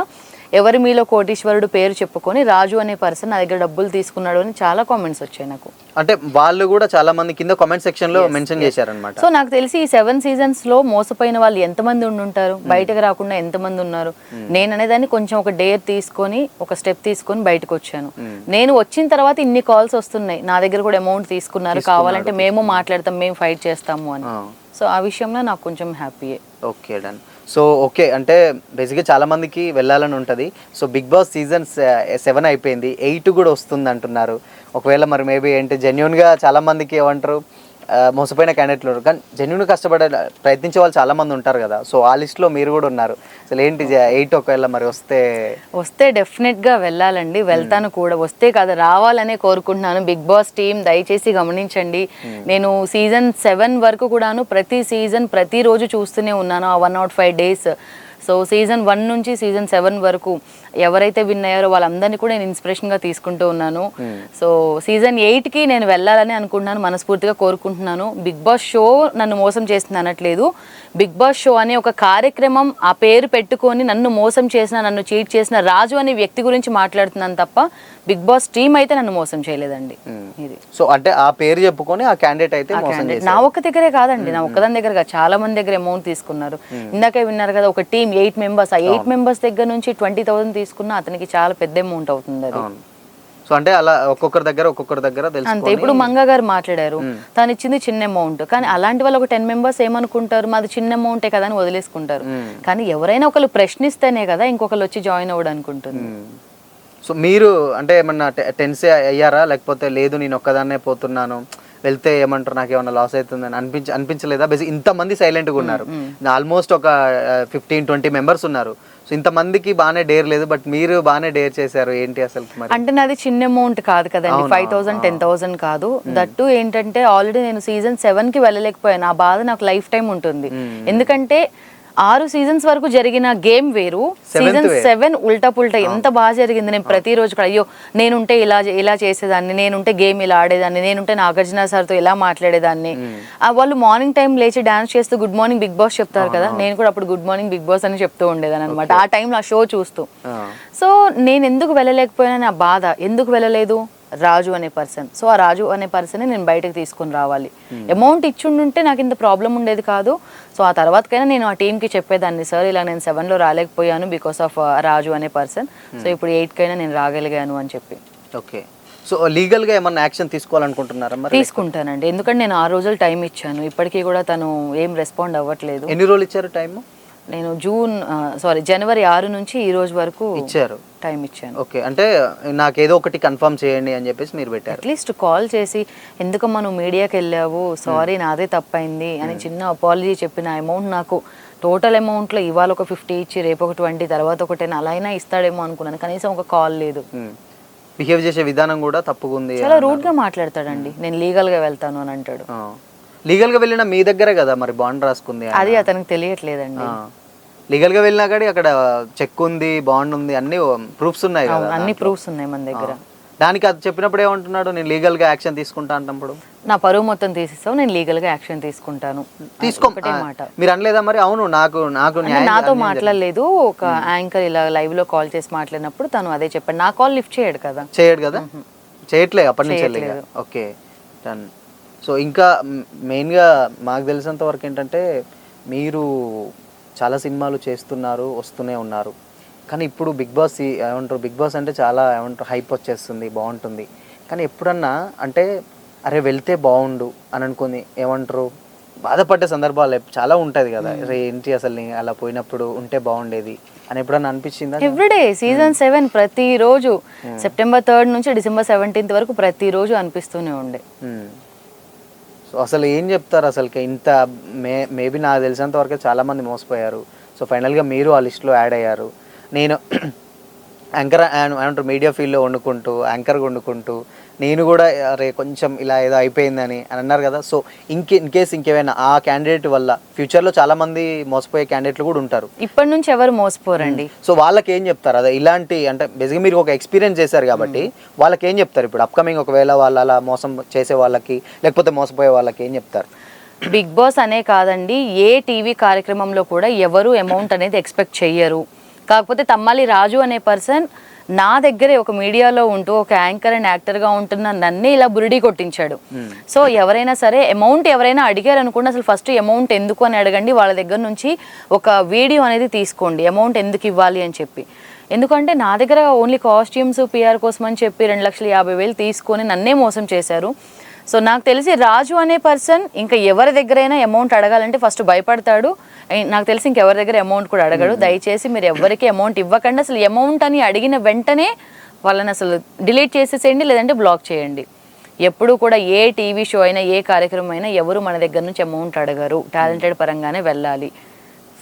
ఎవరి మీలో కోటీశ్వరుడు పేరు చెప్పుకొని రాజు అనే పర్సన్ నా దగ్గర డబ్బులు తీసుకున్నాడు అని చాలా కామెంట్స్ వచ్చాయి నాకు. అంటే వాళ్ళు కూడా చాలా మంది కింద కామెంట్ సెక్షన్ లో మెన్షన్ చేశారన్నమాట. సో నాకు తెలిసి ఈ 7 seasons లో మోసపోయిన వాళ్ళు ఎంతమంది ఉంటారు, బయటకు రాకుండా ఎంతమంది ఉన్నారు. నేను అనేదాన్ని కొంచెం ఒక డేర్ తీసుకొని ఒక స్టెప్ తీసుకొని బయటకు వచ్చాను. నేను వచ్చిన తర్వాత ఇన్ని కాల్స్ వస్తున్నాయి, నా దగ్గర కూడా అమౌంట్ తీసుకున్నారు, కావాలంటే మేము మాట్లాడతాం, మేము ఫైట్ చేస్తాము అని. సో ఆ విషయంలో నాకు కొంచెం హ్యాపీయే. Okay, done. సో ఓకే, అంటే బేసిక్గా చాలా మందికి వెళ్ళాలని ఉంటుంది. సో బిగ్ బాస్ సీజన్ 7 అయిపోయింది, 8 కూడా వస్తుంది అంటున్నారు. ఒకవేళ మరి మేబీ ఏంటి జెన్యున్గా చాలా మందికి ఏమంటారు మోసపోయిన క్యాండిడేట్లు ఉన్నారు, కానీ జెన్యున్ కష్టపడే ప్రయత్నించే వాళ్ళు చాలా మంది ఉంటారు కదా, సో ఆ లిస్ట్లో మీరు కూడా ఉన్నారు. అసలు ఏంటి 8 ఒకవేళ మరి వస్తే డెఫినెట్గా వెళ్ళాలండి, వెళ్తాను కూడా. వస్తే కదా రావాలనే కోరుకుంటున్నాను. బిగ్ బాస్ టీం దయచేసి గమనించండి, నేను సీజన్ 7 వరకు కూడాను ప్రతి సీజన్ ప్రతిరోజు చూస్తూనే ఉన్నాను, ఆ 105 days. సో సీజన్ 1 నుంచి సీజన్ 7 వరకు ఎవరైతే విన్ అయ్యారో వాళ్ళందరినీ కూడా నేను ఇన్స్పిరేషన్గా తీసుకుంటూ ఉన్నాను. సో సీజన్ 8కి నేను వెళ్ళాలని అనుకుంటున్నాను, మనస్ఫూర్తిగా కోరుకుంటున్నాను. బిగ్ బాస్ షో నన్ను మోసం చేస్తుంది అనట్లేదు, బిగ్ బాస్ షో అనే ఒక కార్యక్రమం ఆ పేరు పెట్టుకొని నన్ను మోసం చేసిన, నన్ను చీట్ చేసిన రాజు అనే వ్యక్తి గురించి మాట్లాడుతున్నాను తప్ప బిగ్ బాస్ టీం అయితే నన్ను మోసం చేయలేదండి. ఇది సో అంటే ఆ పేరు చెప్పుకొని ఆ క్యాండిడేట్ అయితే నా ఒక్క దగ్గరే కాదండి, నా ఒక్కదాని దగ్గర చాలా మంది దగ్గర అమౌంట్ తీసుకున్నారు. ఇందాకే విన్నారు కదా, ఒక టీం 8 members, ఆ 8 members దగ్గర నుంచి 20,000 తీసుకున్నా అతనికి చాలా పెద్ద అమౌంట్ అవుతుంది అది. సో అంటే అలా ఒక్కొక్కరి దగ్గర అంతే. ఇప్పుడు మంగా గారు మాట్లాడారు, తను ఇచ్చింది చిన్న అమౌంట్, కానీ అలాంటి వాళ్ళు ఒక 10 members ఏమనుకుంటారు, మాది చిన్న అమౌంటే కదా అని వదిలేసుకుంటారు. కానీ ఎవరైనా ఒకళ్ళు ప్రశ్నిస్తేనే కదా ఇంకొకళ్ళు వచ్చి జాయిన్ అవ్వడం అనుకుంటుంది. సో మీరు అంటే ఏమన్నా టెన్స్ అయ్యారా, లేకపోతే లేదు నేను ఒక్కదాన్నే పోతున్నాను వెళ్తే ఏమంటారు నాకు ఏమన్నా లాస్ అవుతుందని అనిపించలేదా? బేసిక్ ఇంతమంది సైలెంట్గా ఉన్నారు, ఆల్మోస్ట్ ఒక 15-20 members ఉన్నారు. సో ఇంతమందికి బాగానే డేర్ లేదు, బట్ మీరు బాగానే డేర్ చేశారు, ఏంటి అసలు? అంటే నాది చిన్న అమౌంట్ కాదు కదండి, 5,000 10,000 కాదు. దట్టు ఏంటంటే ఆల్రెడీ నేను సీజన్ 7కి వెళ్ళలేకపోయాను, ఆ బాధ నాకు లైఫ్ టైం ఉంటుంది. ఎందుకంటే 6 seasons వరకు జరిగిన గేమ్ వేరు, సీజన్ 7 ఉల్టా పుల్టా ఎంత బాగా జరిగింది. నేను ప్రతిరోజు అయ్యో నేనుంటే ఇలా చేసేదాన్ని, నేనుంటే గేమ్ ఇలా ఆడేదాన్ని, నేనుంటే నాగార్జున సార్తో ఇలా మాట్లాడేదాన్ని. వాళ్ళు మార్నింగ్ టైం లేచి డాన్స్ చేస్తూ గుడ్ మార్నింగ్ బిగ్ బాస్ చెప్తారు కదా, నేను కూడా అప్పుడు గుడ్ మార్నింగ్ బిగ్ బాస్ అని చెప్తూ ఉండేదాన్ని అనమాట ఆ టైంలో, ఆ షో చూస్తూ. సో నేను ఎందుకు వెళ్ళలేకపోయినా నా బాధ, ఎందుకు వెళ్ళలేదు, రాజు అనే పర్సన్. సో ఆ రాజు అనే పర్సన్ నేను బయటకు తీసుకొని రావాలి. అమౌంట్ ఇచ్చిండుంటే నాకు ఇంత ప్రాబ్లం ఉండేది కాదు. సో ఆ తర్వాతకైనా నేను ఆ టీంకి చెప్పేదాన్ని, సార్ ఇలా నేను 7లో రాలేకపోయాను బికాస్ ఆఫ్ రాజు అనే పర్సన్, సో ఇప్పుడు 8కైనా నేను రాగలిగాను అని చెప్పి. ఓకే. సో లీగల్గా ఏమన్నా యాక్షన్ తీసుకోవాలనుకుంటున్నారా? తీసుకుంటానండి, ఎందుకంటే నేను 6 రోజులు టైం ఇచ్చాను, ఇప్పటికీ కూడా తను ఏం రెస్పాండ్ అవ్వట్లేదు. ఎన్ని రోజులు ఇచ్చారు టైము? నేను జనవరి 6 నుంచి ఈ రోజు వరకు ఇచ్చారు, టైం ఇచ్చాను. ఓకే. అంటే నాకు ఏదో ఒకటి కన్ఫర్మ్ చేయండి అని చెప్పేసి మీరు పెట్టారు. అట్లీస్ట్ కాల్ చేసి ఎందుకమ్మా నువ్వు మీడియాకి వెళ్ళావు, సారీ నాదే తప్పైంది అని చిన్న అపాలజీ చెప్పిన అమౌంట్ నాకు టోటల్ అమౌంట్లో ఇవాళ ఒక 50 ఇచ్చి రేపు ఒక 20 తర్వాత ఒక 10 అలా అయినా ఇస్తాడేమో అనుకున్నాను, కనీసం ఒక కాల్ లేదు. బిహేవ్ చేసే విధానం కూడా తప్పుగా ఉంది, చాలా రూడ్గా మాట్లాడతాడండి. నేను లీగల్గా వెళ్తాను అని అంటాడు. లీగల్గా వెళ్ళినా మీ దగ్గరే కదా మరి బాండ్ రాసుకుంది, అది అతనికి తెలియట్లేదండి. లీగల్గా వెళ్ళినా కానీ అక్కడ చెక్ ఉంది, బాండ్ ఉంది, అన్ని ప్రూఫ్స్ ఉన్నాయి కదా, అన్ని ప్రూఫ్స్ ఉన్నాయి మన దగ్గర. దానికి అది చెప్పినప్పుడు ఏమంటున్నాడు, నేను లీగల్గా యాక్షన్ తీసుకుంటా అంటప్పుడు నా పరువు మొత్తం తీసేస్తావు, నేను లీగల్గా యాక్షన్ తీసుకుంటాను తీసుకో మాట మీరు అనలేదా మరి? అవును, నాకు నాతో మాట్లాడలేదు, ఒక యాంకర్ ఇలా లైవ్ లో కాల్ చేసి మాట్లాడినప్పుడు తను అదే చెప్పాడు. నా కాల్ లిఫ్ట్ చేయడు కదా, చేయట్లేదు అప్పటి నుంచి. Okay done. సో ఇంకా మెయిన్గా మాకు తెలిసినంత వరకు ఏంటంటే మీరు చాలా సినిమాలు చేస్తున్నారు, వస్తూనే ఉన్నారు, కానీ ఇప్పుడు బిగ్ బాస్ ఏమంటారు, బిగ్ బాస్ అంటే చాలా ఏమంటారు హైప్ వచ్చేస్తుంది, బాగుంటుంది, కానీ ఎప్పుడన్నా అంటే అరే వెళ్తే బాగుండు అని అనుకుని ఏమంటారు బాధపడ్డ సందర్భాలు చాలా ఉంటుంది కదా, అరే ఏంటి అసలు అలా పోయినప్పుడు ఉంటే బాగుండేది అని ఎప్పుడన్నా అనిపించిందా? ఎవ్రీడే సీజన్ 7 ప్రతిరోజు సెప్టెంబర్ 3 నుంచి డిసెంబర్ 17 వరకు ప్రతిరోజు అనిపిస్తూనే ఉండే. సో అసలు ఏం చెప్తారు అసలుకి, ఇంత మేబీ నాకు తెలిసినంత వరకు చాలామంది మోసపోయారు, సో ఫైనల్గా మీరు ఆ లిస్ట్లో యాడ్ అయ్యారు. నేను యాంకర్ ఏమంటారు మీడియా ఫీల్డ్లో యాంకర్గా వండుకుంటూ నేను కూడా అరే కొంచెం ఇలా ఏదో అయిపోయిందని అని అన్నారు కదా, సో ఇన్ కేస్ ఇంకేమైనా ఆ క్యాండిడేట్ వల్ల ఫ్యూచర్లో చాలామంది మోసపోయే క్యాండిడేట్లు కూడా ఉంటారు, ఇప్పటి నుంచి ఎవరు మోసపోరండి. సో వాళ్ళకి ఏం చెప్తారు? అదే ఇలాంటి అంటే బేసిక్గా మీరు ఒక ఎక్స్పీరియన్స్ చేశారు కాబట్టి వాళ్ళకి ఏం చెప్తారు ఇప్పుడు అప్కమింగ్ ఒకవేళ వాళ్ళు అలా మోసం చేసే వాళ్ళకి లేకపోతే మోసపోయే వాళ్ళకి ఏం చెప్తారు? బిగ్ బాస్ అనే కాదండి, ఏ టీవీ కార్యక్రమంలో కూడా ఎవరు అమౌంట్ అనేది ఎక్స్పెక్ట్ చెయ్యరు. కాకపోతే తమ్మాలి రాజు అనే పర్సన్ నా దగ్గరే ఒక మీడియాలో ఉంటూ ఒక యాంకర్ అండ్ యాక్టర్గా ఉంటున్న నన్నే ఇలా బురిడి కొట్టించాడు. సో ఎవరైనా సరే అమౌంట్ ఎవరైనా అడిగారు అనుకోండి, అసలు ఫస్ట్ అమౌంట్ ఎందుకు అని అడగండి, వాళ్ళ దగ్గర నుంచి ఒక వీడియో అనేది తీసుకోండి అమౌంట్ ఎందుకు ఇవ్వాలి అని చెప్పి. ఎందుకంటే నా దగ్గర ఓన్లీ కాస్ట్యూమ్స్ పిఆర్ కోసం అని చెప్పి 2,50,000 తీసుకొని నన్నే మోసం చేశారు. సో నాకు తెలిసి రాజు అనే పర్సన్ ఇంకా ఎవరి దగ్గరైనా అమౌంట్ అడగాలంటే ఫస్ట్ భయపడతాడు. నాకు తెలిసి ఇంకెవరి దగ్గర అమౌంట్ కూడా అడగడు. దయచేసి మీరు ఎవరికి అమౌంట్ ఇవ్వకండి. అసలు అమౌంట్ అని అడిగిన వెంటనే వాళ్ళని అసలు డిలీట్ చేసేసేయండి, లేదంటే బ్లాక్ చేయండి. ఎప్పుడు కూడా ఏ టీవీ షో అయినా ఏ కార్యక్రమం అయినా ఎవరు మన దగ్గర నుంచి అమౌంట్ అడగరు, టాలెంటెడ్ పరంగానే వెళ్ళాలి.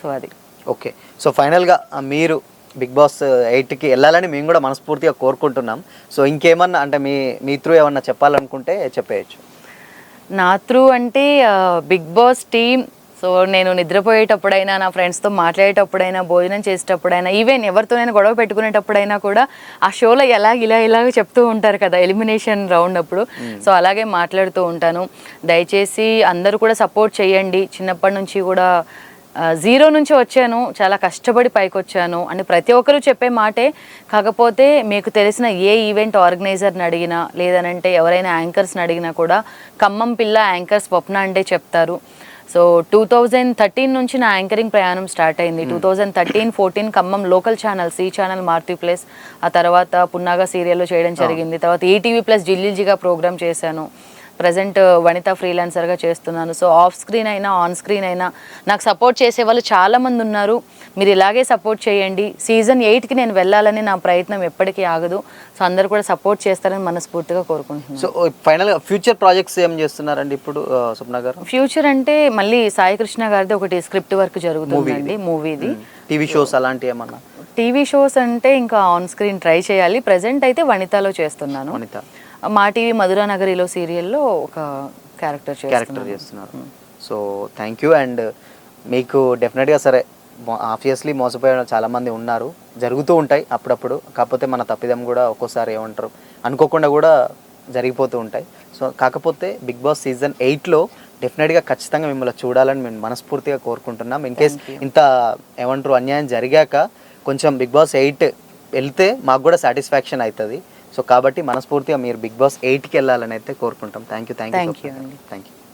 సో అది ఓకే. సో ఫైనల్గా మీరు బిగ్ బాస్ 8కి వెళ్ళాలని మేము కూడా మనస్ఫూర్తిగా కోరుకుంటున్నాం. సో ఇంకేమన్నా అంటే మీ త్రూ ఏమన్నా చెప్పాలనుకుంటే చెప్పేయచ్చు. నా త్రూ అంటే బిగ్ బాస్ టీమ్. సో నేను నిద్రపోయేటప్పుడైనా, నా ఫ్రెండ్స్తో మాట్లాడేటప్పుడైనా, భోజనం చేసేటప్పుడైనా, ఈవెన్ ఎవరితోనైనా గొడవ పెట్టుకునేటప్పుడైనా కూడా ఆ షోలో ఇలాగ చెప్తూ ఉంటారు కదా ఎలిమినేషన్ రౌండ్ అప్పుడు. సో అలాగే మాట్లాడుతూ ఉంటాను. దయచేసి అందరూ కూడా సపోర్ట్ చేయండి. చిన్నప్పటి నుంచి కూడా 0 నుంచి వచ్చాను, చాలా కష్టపడి పైకి వచ్చాను అని ప్రతి ఒక్కరూ చెప్పే మాటే. కాకపోతే మీకు తెలిసిన ఏ ఈవెంట్ ఆర్గనైజర్ని అడిగినా, లేదనంటే ఎవరైనా యాంకర్స్ని అడిగినా కూడా ఖమ్మం పిల్ల యాంకర్ స్వప్న అంటే చెప్తారు. సో 2013 నుంచి నా యాంకరింగ్ ప్రయాణం స్టార్ట్ అయింది. 2013-14 Khammam local channel C channel Maruthi plus, ఆ తర్వాత పున్నాగా సీరియల్లో చేయడం జరిగింది. తర్వాత ఈటీవీ ప్లస్ జిల్లీజిగా ప్రోగ్రామ్ చేశాను. ప్రజెంట్ వనిత ఫ్రీలాన్సర్గా చేస్తున్నాను. సో ఆఫ్ స్క్రీన్ అయినా ఆన్ స్క్రీన్ అయినా నాకు సపోర్ట్ చేసే వాళ్ళు చాలామంది ఉన్నారు. మీరు ఇలాగే సపోర్ట్ చేయండి. సీజన్ 8కి నేను వెళ్ళాలని నా ప్రయత్నం ఎప్పటికీ ఆగదు. సో అందరూ కూడా సపోర్ట్ చేస్తారని మనస్ఫూర్తిగా కోరుకుంటున్నాను. సో ఫైనల్గా ఫ్యూచర్ ప్రాజెక్ట్స్ ఏం చేస్తున్నారండి ఇప్పుడు స్వప్న గారు? ఫ్యూచర్ అంటే మళ్ళీ సాయి కృష్ణ గారిది ఒకటి స్క్రిప్ట్ వర్క్ జరుగుతుందండి, మూవీది. టీవీ షోస్ అలాంటివి ఏమన్నా? టీవీ షోస్ అంటే ఇంకా ఆన్ స్క్రీన్ ట్రై చేయాలి. ప్రజెంట్ అయితే వనితలో చేస్తున్నాను. వనిత మా టీవీ మధురా నగరిలో సీరియల్లో ఒక క్యారెక్టర్ చేస్తున్నారు. So thank you. అండ్ మీకు డెఫినెట్గా సరే, ఆబ్వియస్లీ మోసపోయిన చాలామంది ఉన్నారు, జరుగుతూ ఉంటాయి అప్పుడప్పుడు. కాకపోతే మన తప్పిదం కూడా ఒక్కోసారి ఏమంటారు అనుకోకుండా కూడా జరిగిపోతూ ఉంటాయి. సో కాకపోతే బిగ్ బాస్ సీజన్ 8లో డెఫినెట్గా ఖచ్చితంగా మిమ్మల్ని చూడాలని మేము మనస్ఫూర్తిగా కోరుకుంటున్నాం. ఇన్ కేస్ ఇంత ఏమంటారు అన్యాయం జరిగాక కొంచెం బిగ్ బాస్ 8 వెళ్తే మాకు కూడా సాటిస్ఫాక్షన్ అవుతుంది. సో కాబట్టి మనస్ఫూర్తిగా మీరు బిగ్ బాస్ 8కి వెళ్ళాలని అయితే కోరుకుంటాం. Thank you.